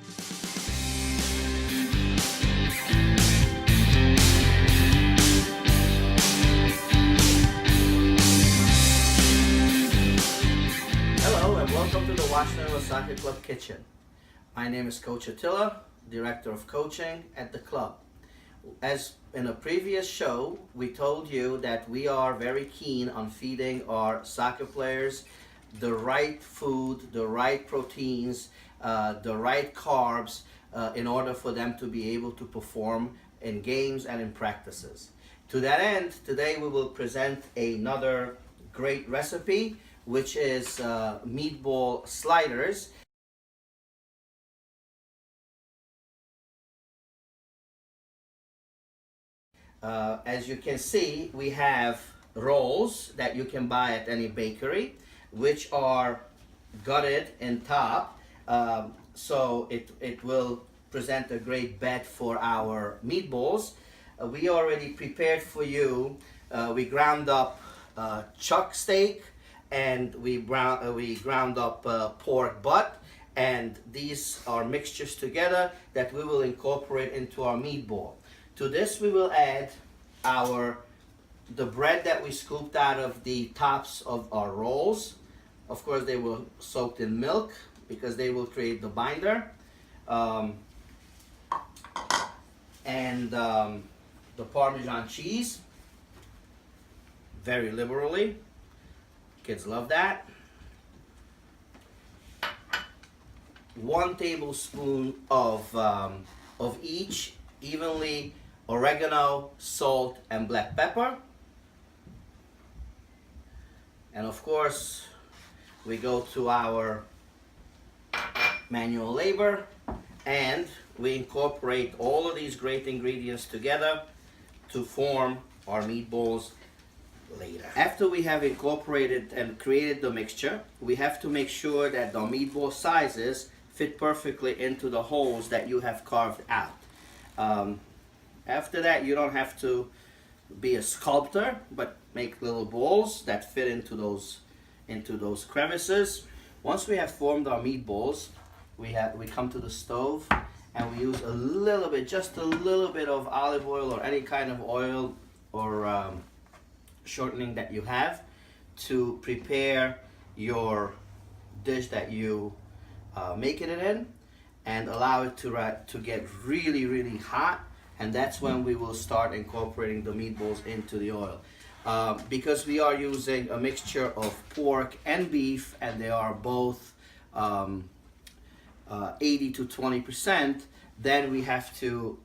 Hello and welcome to the Washington Soccer Club Kitchen. My name is Coach Attila, Director of Coaching at the club. As in a previous show, we told you that we are very keen on feeding our soccer players the right food, the right proteins, the right carbs in order for them to be able to perform in games and in practices. To that end, today we will present another great recipe, which is meatball sliders. As you can see, we have rolls that you can buy at any bakery, which are gutted in top, so it will present a great bed for our meatballs. We already prepared for you, we ground up chuck steak, and we ground up pork butt, and these are mixtures together that we will incorporate into our meatball. To this we will add the bread that we scooped out of the tops of our rolls. Of course, they were soaked in milk because they will create the binder. And the Parmesan cheese, very liberally. Kids love that. 1 tablespoon of each, evenly oregano, salt, and black pepper. And of course, we go to our manual labor and we incorporate all of these great ingredients together to form our meatballs later. After we have incorporated and created the mixture, we have to make sure that the meatball sizes fit perfectly into the holes that you have carved out. After that, you don't have to be a sculptor, but make little balls that fit into those crevices. Once we have formed our meatballs, we come to the stove and we use just a little bit of olive oil or any kind of oil or shortening that you have to prepare your dish that you make it in, and allow it to get really hot. And that's when we will start incorporating the meatballs into the oil. Because we are using a mixture of pork and beef, and they are both 80 to 20%, then we have to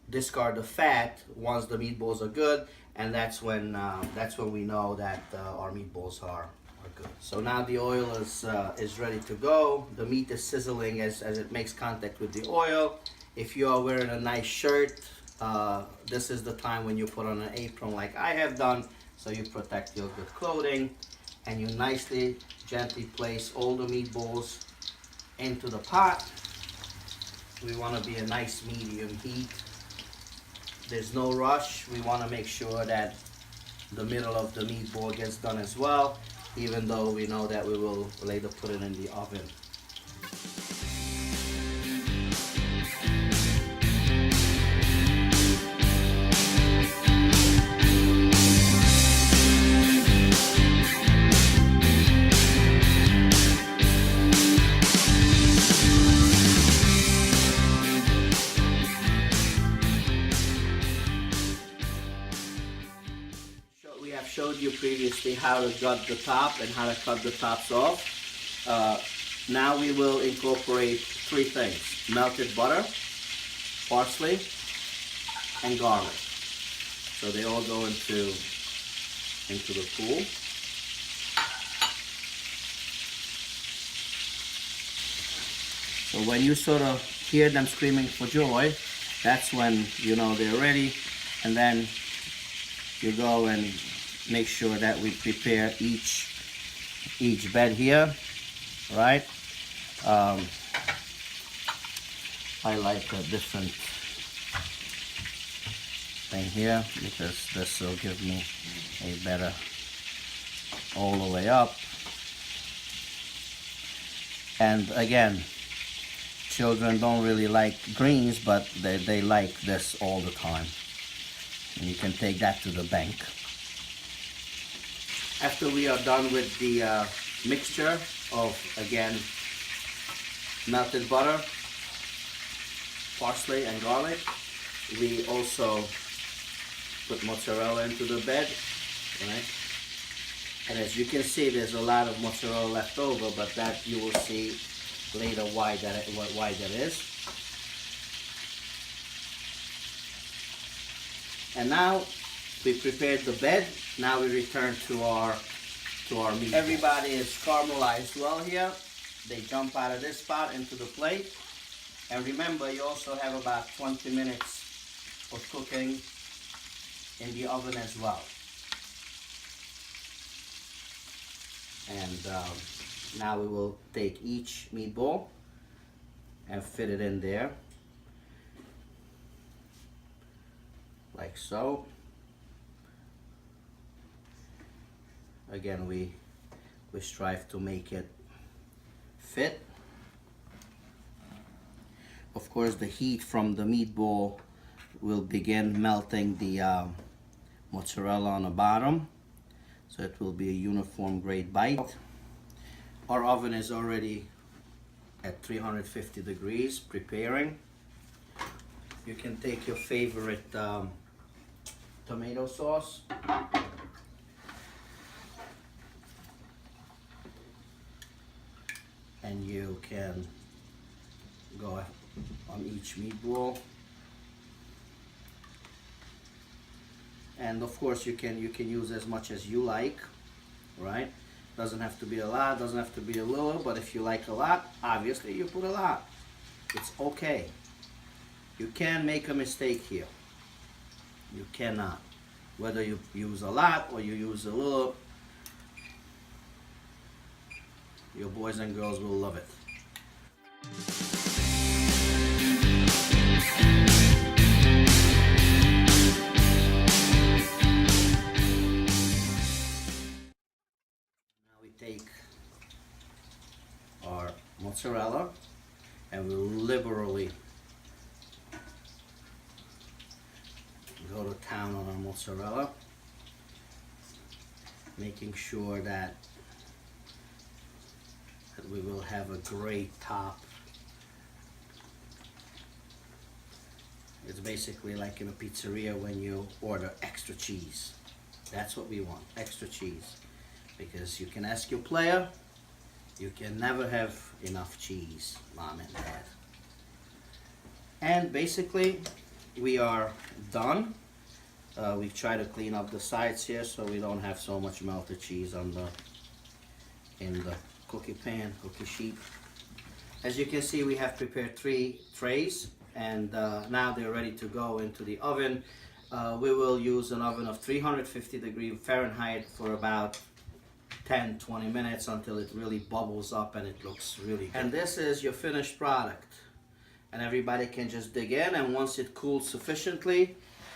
discard the fat once the meatballs are good, and that's when we know that our meatballs are good. So now the oil is ready to go. The meat is sizzling as it makes contact with the oil. If you are wearing a nice shirt, this is the time when you put on an apron like I have done, so you protect your good clothing, and you nicely, gently place all the meatballs into the pot. We want to be a nice medium heat. There's no rush. We want to make sure that the middle of the meatball gets done as well, even though we know that we will later put it in the oven. Showed you previously how to gut the top and how to cut the tops off. Now we will incorporate 3 things: melted butter, parsley, and garlic. So they all go into the pool. So when you sort of hear them screaming for joy, that's when you know they're ready, and then you go and make sure that we prepare each bed here, right? I like a different thing here because this will give me a better all the way up. And again, Children don't really like greens, but they like this all the time. And you can take that to the bank. After we are done with the mixture of, again, melted butter, parsley and garlic, we also put mozzarella into the bed, right? And as you can see, there's a lot of mozzarella left over, but that you will see later why that is. And now we prepared the bed. Now we return to our meat. Everybody is caramelized well here. They jump out of this pot into the plate. And remember, you also have about 20 minutes of cooking in the oven as well. And now we will take each meatball and fit it in there, like so. Again, we strive to make it fit. Of course, the heat from the meatball will begin melting the mozzarella on the bottom, so it will be a uniform great bite. Our oven is already at 350 degrees preparing. You can take your favorite tomato sauce and you can go on each meatball. And of course you can use as much as you like, right? Doesn't have to be a lot, doesn't have to be a little, but if you like a lot, obviously you put a lot. It's okay. You can make a mistake here. You cannot. Whether you use a lot or you use a little, your boys and girls will love it. Take our mozzarella and we'll liberally go to town on our mozzarella, making sure that we will have a great top. It's basically like in a pizzeria when you order extra cheese. That's what we want, extra cheese. Because you can ask your player, you can never have enough cheese, mom and dad. And basically, we are done. We try to clean up the sides here so we don't have so much melted cheese on in the cookie pan, cookie sheet. As you can see, we have prepared 3 trays, and now they're ready to go into the oven. We will use an oven of 350 degrees Fahrenheit for about 10-20 minutes until it really bubbles up and it looks really good. And this is your finished product. And everybody can just dig in, and once it cools sufficiently,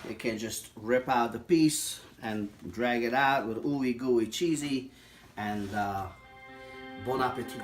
you can just rip out the piece and drag it out with ooey gooey cheesy, and bon appetit.